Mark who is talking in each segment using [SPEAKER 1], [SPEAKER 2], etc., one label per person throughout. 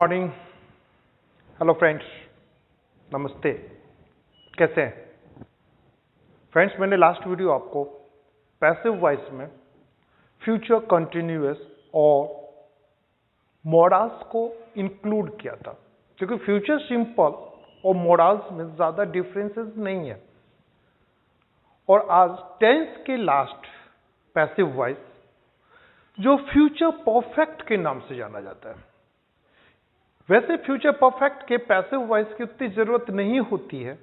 [SPEAKER 1] Morning. Hello friends, नमस्ते। कैसे हैं फ्रेंड्स? मैंने लास्ट वीडियो आपको पैसिव वॉइस में फ्यूचर कंटिन्यूअस और मोडाल्स को इंक्लूड किया था, क्योंकि फ्यूचर सिंपल और मोडाल्स में ज्यादा डिफरेंसेस नहीं है। और आज टेंस के लास्ट पैसिव वॉइस, जो फ्यूचर परफेक्ट के नाम से जाना जाता है। वैसे फ्यूचर परफेक्ट के पैसिव वॉइस की उतनी जरूरत नहीं होती है,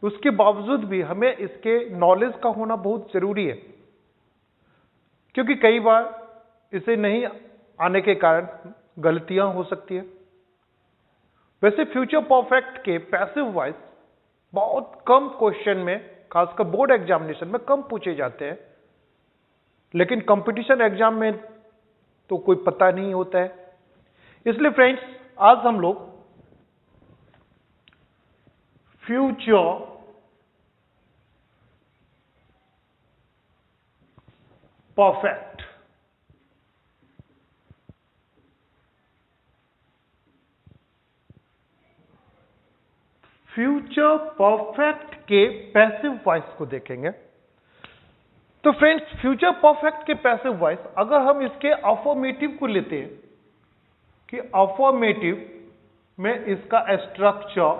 [SPEAKER 1] उसके बावजूद भी हमें इसके नॉलेज का होना बहुत जरूरी है, क्योंकि कई बार इसे नहीं आने के कारण गलतियां हो सकती है। वैसे फ्यूचर परफेक्ट के पैसिव वॉइस बहुत कम क्वेश्चन में, खासकर बोर्ड एग्जामिनेशन में कम पूछे जाते हैं, लेकिन कंपटीशन एग्जाम में तो कोई पता नहीं होता है। इसलिए फ्रेंड्स, आज हम लोग फ्यूचर परफेक्ट के पैसिव वॉइस को देखेंगे। तो फ्रेंड्स, फ्यूचर परफेक्ट के पैसिव वॉइस, अगर हम इसके अफर्मेटिव को लेते हैं कि अफर्मेटिव में इसका स्ट्रक्चर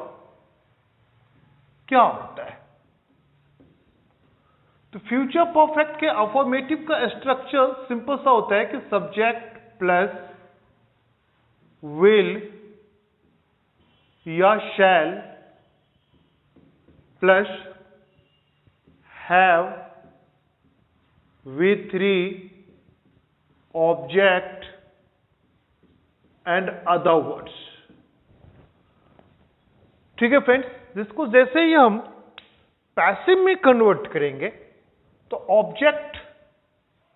[SPEAKER 1] क्या होता है, तो फ्यूचर परफेक्ट के अफर्मेटिव का स्ट्रक्चर सिंपल सा होता है कि सब्जेक्ट प्लस विल या shall plus have V3 object and other words. ठीक है फ्रेंड्स, जिसको जैसे ही हम पैसिव में कन्वर्ट करेंगे तो ऑब्जेक्ट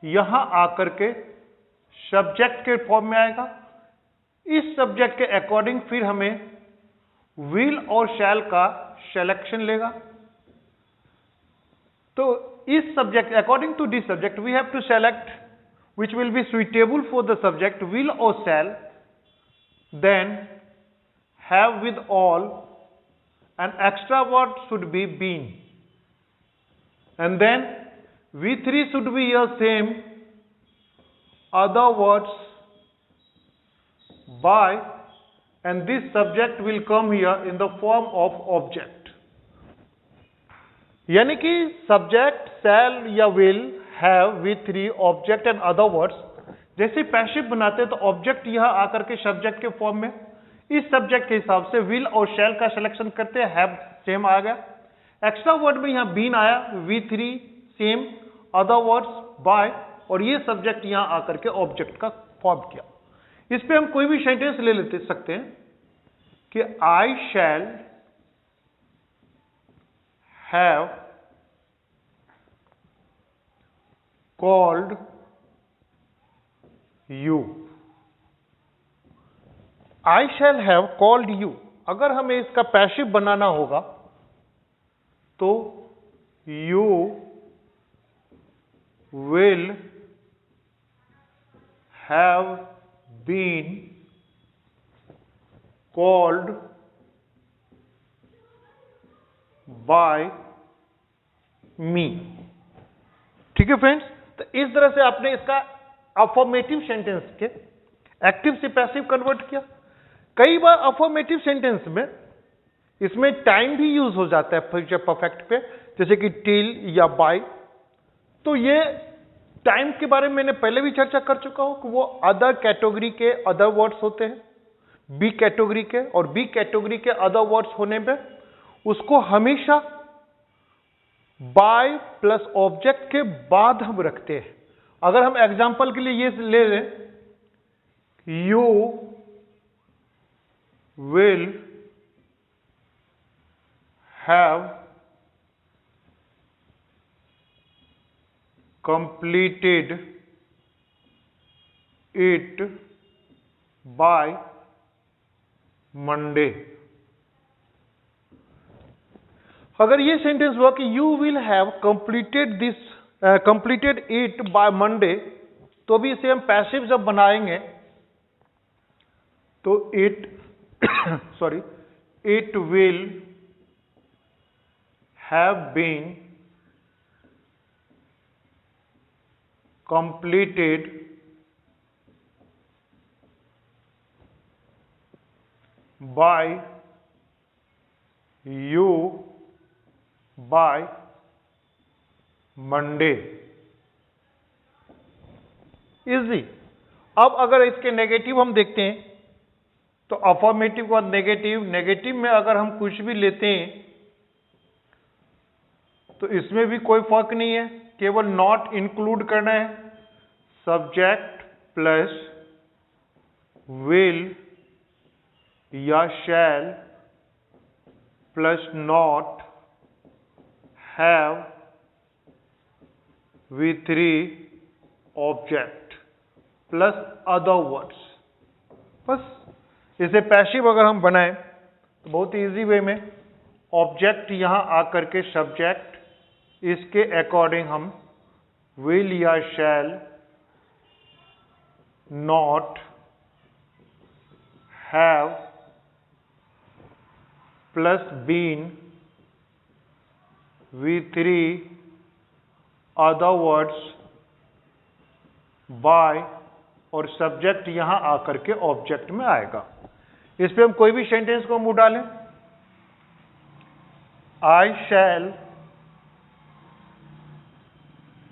[SPEAKER 1] यहां आकर के सब्जेक्ट के फॉर्म में आएगा। इस सब्जेक्ट के अकॉर्डिंग फिर हमें विल और शैल का सिलेक्शन लेगा। तो इस subject, according to this subject, we have to select which will be suitable for the subject, will or shall, then have with all, and extra word should be been, and then V3 should be your same, other words by, and this subject will come here in the form of object। यानी कि subject, शैल या will, have, V3 object and other words, जैसे passive बनाते हैं तो object यहां आकर के सब्जेक्ट के फॉर्म में, इस सब्जेक्ट के हिसाब से विल और शैल का सिलेक्शन करते हैं, हैव सेम आ गया, एक्स्ट्रा वर्ड में यहां बीन आया, V3 same, other words by, और ये सब्जेक्ट यहां आकर के ऑब्जेक्ट का फॉर्म किया। इस पे हम कोई भी सेंटेंस ले लेते सकते हैं कि I shall have called you। I shall have called you, अगर हमें इसका पैसिव बनाना होगा तो you will have been called by me। ठीक है फ्रेंड्स, तो इस तरह से आपने इसका अफर्मेटिव सेंटेंस के एक्टिव से पैसिव कन्वर्ट किया। कई बार अफर्मेटिव सेंटेंस में इसमें टाइम भी यूज हो जाता है फ्यूचर परफेक्ट पे, जैसे कि टिल या बाय। तो ये टाइम के बारे में मैंने पहले भी चर्चा कर चुका हूं कि वो अदर कैटेगरी के अदर वर्ड्स होते हैं, बी कैटेगरी के, और बी कैटेगरी के अदर वर्ड्स होने पे उसको हमेशा बाय प्लस ऑब्जेक्ट के बाद हम रखते हैं। अगर हम एग्जांपल के लिए ये ले लें, you will have completed it by Monday. अगर ये सेंटेंस हुआ कि you will have completed it by Monday, तो भी इसे हम पैसिव जब बनाएंगे तो it sorry, it will have been completed by you by Monday. Easy. अब अगर इसके नेगेटिव हम देखते हैं तो अफर्मेटिव और नेगेटिव, नेगेटिव में अगर हम कुछ भी लेते हैं तो इसमें भी कोई फर्क नहीं है, केवल नॉट इंक्लूड करना है। सब्जेक्ट प्लस विल या shall plus not have V3 object plus other words. बस इसे पैसिव अगर हम बनाएं तो बहुत इजी वे में ऑब्जेक्ट यहां आकर के सब्जेक्ट, इसके अकॉर्डिंग हम विल या shall, not, have plus been, V3 other words, by और सब्जेक्ट यहां आकर के ऑब्जेक्ट में आएगा। इस पे हम कोई भी सेंटेंस को मुंह डालें। I shall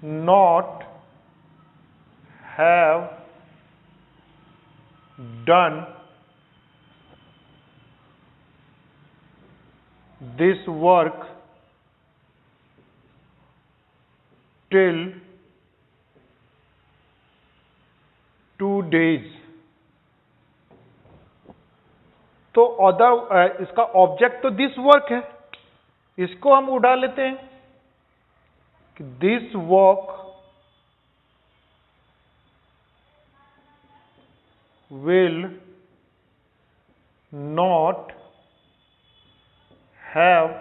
[SPEAKER 1] not have done this work till 2 days। तो अदर इसका ऑब्जेक्ट तो दिस वर्क है, इसको हम उड़ा लेते हैं कि this work will not have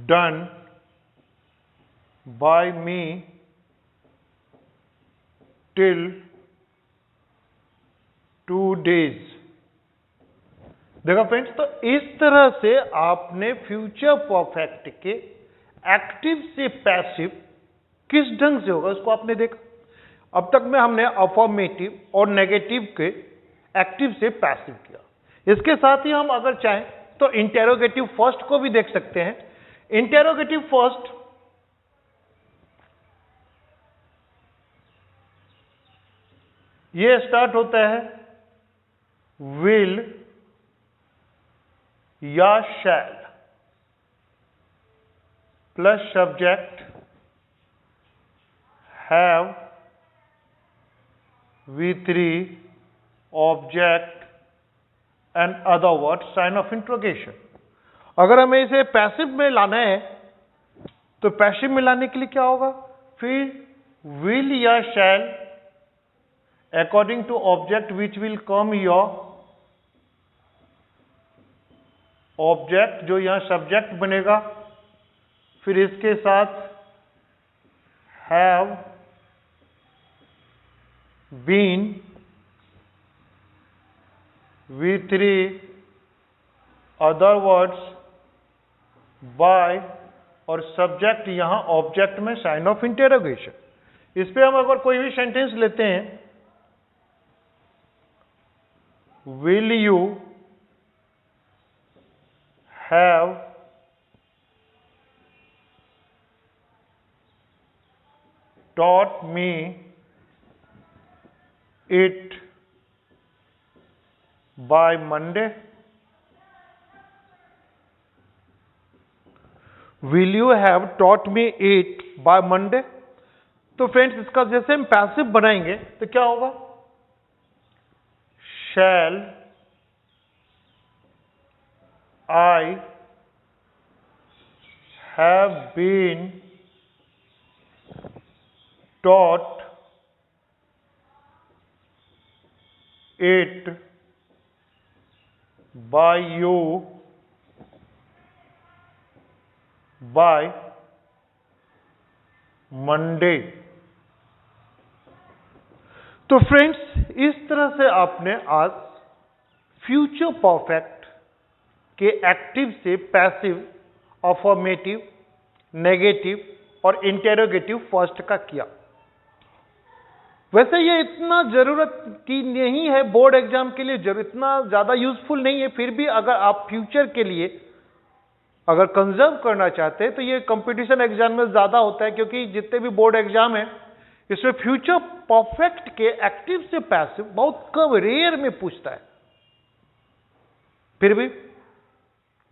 [SPEAKER 1] done by me till 2 days। देखा फ्रेंड्स, तो इस तरह से आपने फ्यूचर परफेक्ट के एक्टिव से पैसिव किस ढंग से होगा उसको आपने देखा। अब तक में हमने अफर्मेटिव और नेगेटिव के एक्टिव से पैसिव किया। इसके साथ ही हम अगर चाहें तो इंटेरोगेटिव फर्स्ट को भी देख सकते हैं। इंटेरोगेटिव फर्स्ट ये स्टार्ट होता है विल या shall plus subject have V3 object and other word, sign of interrogation. अगर हमें इसे पैसिव में लाना है तो पैसिव में लाने के लिए क्या होगा, फिर विल या शैल according to object which will come your object, जो यहां सब्जेक्ट बनेगा, फिर इसके साथ have been V3 other words by और सब्जेक्ट यहां ऑब्जेक्ट में साइन ऑफ इंटेरोगेशन। इस पे हम अगर कोई भी सेंटेंस लेते हैं, will you have taught me it by Monday? Will you have taught me it by Monday? तो फ्रेंड्स, इसका जैसे हम पैसिव बनाएंगे तो क्या होगा, shall I have been taught it by you by Monday। तो फ्रेंड्स, इस तरह से आपने आज फ्यूचर परफेक्ट के एक्टिव से पैसिव, अफर्मेटिव, नेगेटिव और इंटेरोगेटिव फर्स्ट का किया। वैसे ये इतना जरूरत की नहीं है बोर्ड एग्जाम के लिए, इतना ज्यादा यूजफुल नहीं है, फिर भी अगर आप फ्यूचर के लिए अगर कंजर्व करना चाहते हैं तो ये कंपटीशन एग्जाम में ज्यादा होता है, क्योंकि जितने भी बोर्ड एग्जाम है इसमें फ्यूचर परफेक्ट के एक्टिव से पैसिव बहुत कम, रेयर में पूछता है। फिर भी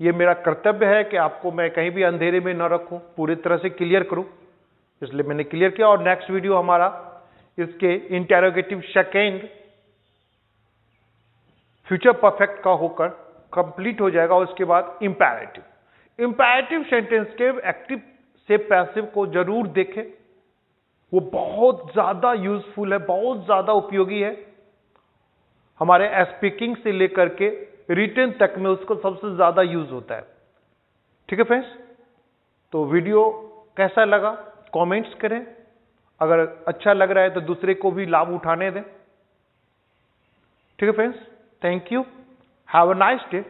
[SPEAKER 1] ये मेरा कर्तव्य है कि आपको मैं कहीं भी अंधेरे में न रखूं, पूरी तरह से क्लियर करूं, इसलिए मैंने क्लियर किया। और नेक्स्ट वीडियो हमारा इसके इंटेरोगेटिव सेकेंड फ्यूचर परफेक्ट का होकर कंप्लीट हो जाएगा। उसके बाद इंपैरेटिव सेंटेंस के एक्टिव से पैसिव को जरूर देखें, वो बहुत ज्यादा यूजफुल है, बहुत ज्यादा उपयोगी है। हमारे स्पीकिंग से लेकर के रिटन तक में उसको सबसे ज्यादा यूज होता है। ठीक है फ्रेंड्स, तो वीडियो कैसा लगा कमेंट्स करें, अगर अच्छा लग रहा है तो दूसरे को भी लाभ उठाने दें। ठीक है friends, thank you, have a nice day.